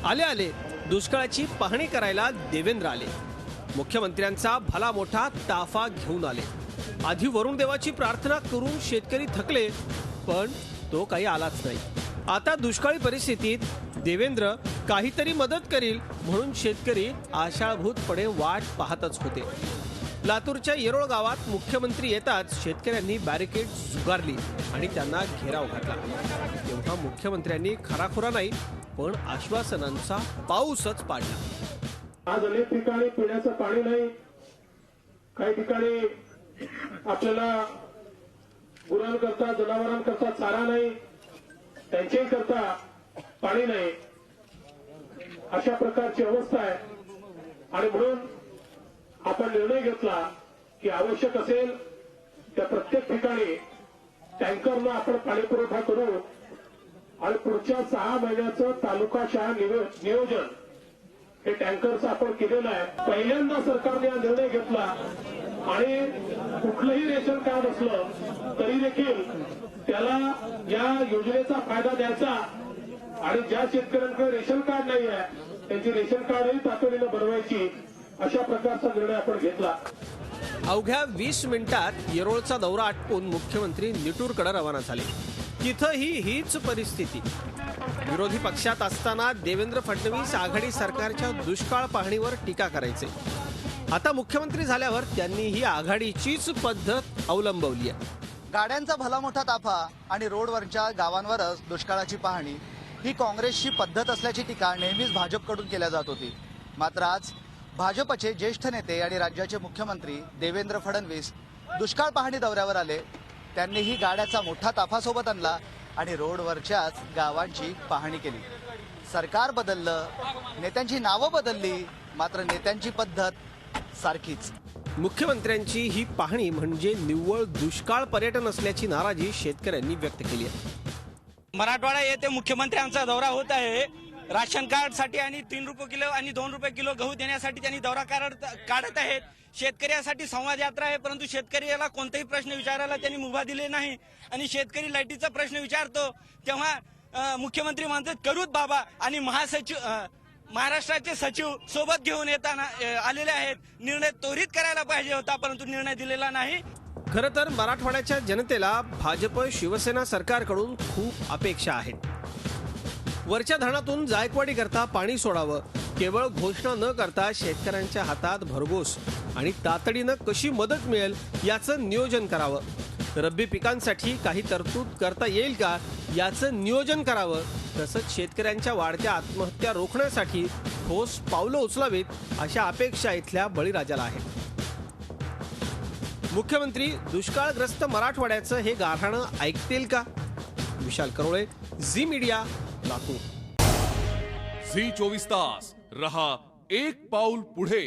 आले आले दुष्काळाची पाहणी करायला देवेंद्र आले। मुख्यमंत्र्यांचा भला मोठा ताफा घेऊन आले। आधी वरुण देवाची प्रार्थना करून शेतकरी थकले, पण तो काही आलाच नाही। आता दुष्काळी परिस्थितीत देवेंद्र काहीतरी मदत करील म्हणून शेतकरी आशाभूतपणे वाट पाहतच होते। लातूरच्या येरोळ गावात मुख्यमंत्री येताच शेतकऱ्यांनी बॅरिकेड झुगारली आणि त्यांना घेराव घातला। तेव्हा मुख्यमंत्र्यांनी खराखुरा नाही पण आश्वासनांचा पाऊसच पाडला। आज अनेक ठिकाणी पिण्याचं पाणी नाही, काही ठिकाणी आपल्याला गुरांकरता जनावरांकरता चारा नाही, त्यांच्याही करता पाणी नाही, अशा प्रकारची अवस्था आहे। आणि म्हणून आपण निर्णय घेतला की आवश्यक असेल त्या प्रत्येक ठिकाणी टँकरनं आपण पाणी पुरवठा करू आणि पुढच्या 6 महिन्याचं तालुकाशहा नियोजन हे टँकरचं आपण केलेलं आहे। पहिल्यांदा सरकारने हा निर्णय घेतला आणि कुठलंही रेशन कार्ड असलं तरी देखील त्याला या योजनेचा फायदा द्यायचा आणि ज्या शेतकऱ्यांकडे रेशन कार्ड नाही आहे त्यांची रेशन कार्डही तातडीने बनवायची, अशा प्रकारचा निर्णय आपण घेतला। अवघ्या 20 मिनिटात येरोळचा दौरा आटपून मुख्यमंत्री निटूरकडे रवाना झाले। तिथंही हीच परिस्थिती। विरोधी पक्षात असताना देवेंद्र फडणवीस आघाडी सरकारच्या दुष्काळ पाहणीवर टीका करायचे। आता मुख्यमंत्री झाल्यावर त्यांनी ही आघाडीचीच पद्धत अवलंबवली आहे। गाड्यांचा भला मोठा ताफा आणि रोडवरच्या गावांवरच दुष्काळाची पाहणी ही काँग्रेसची पद्धत असल्याची टीका नेहमीच भाजपकडून केल्या जात होती। मात्र आज भाजपचे ज्येष्ठ नेते आणि राज्याचे मुख्यमंत्री देवेंद्र फडणवीस दुष्काळ पाहणी दौऱ्यावर आले। त्यांनीही गाड्याचा मोठा ताफा सोबत आणला आणि रोडवरच्याच गावांची पाहणी केली। सरकार बदललं, नेत्यांची नावं बदलली, मात्र नेत्यांची पद्धत सारखीच। मुख्यमंत्र्यांची ही पाहणी म्हणजे निव्वळ दुष्काळ पर्यटन असल्याची नाराजी शेतकऱ्यांनी व्यक्त केली आहे। मराठवाडा येथे मुख्यमंत्र्यांचा दौरा होत आहे। राशन कार्ड साठी आणि 3 रुपये किलो आणि 2 रुपये किलो गहू देण्यासाठी त्यांनी दौरा काढत आहेत। शेतकऱ्यासाठी संवाद यात्रा आहे, परंतु शेतकऱ्याला कोणताही प्रश्न विचारायला त्यांनी मुभा दिले नाही आणि शेतकरी लाईटीचा प्रश्न विचारतो तेव्हा मुख्यमंत्री म्हणतात करूत बाबा आणि महाराष्ट्राचे सचिव सोबत घेऊन येताना आलेले आहेत। निर्णय त्वरित करायला पाहिजे होता, परंतु निर्णय दिलेला नाही। खरं तर मराठवाड्याच्या जनतेला भाजप शिवसेना सरकारकडून खूप अपेक्षा आहेत। वरच्या धरणातून जायकवाडी करता पाणी सोडावं, केवळ घोषणा न करता शेतकऱ्यांच्या हातात भरघोस आणि तातडीनं कशी मदत मिळेल याचं नियोजन करावं। रब्बी पिकांसाठी काही तरतूद करता येईल का याचं नियोजन करावं। तसंच शेतकऱ्यांच्या वाढत्या आत्महत्या रोखण्यासाठी ठोस पावलं उचलावीत अशा अपेक्षा इथल्या बळीराजाला आहेत। मुख्यमंत्री दुष्काळग्रस्त मराठवाड्याचं हे गाऱ्हाणं ऐकतील का? विशाल करोळे, झी मीडिया, लातूर। झी 24 तास रहा एक पाऊल पुढे।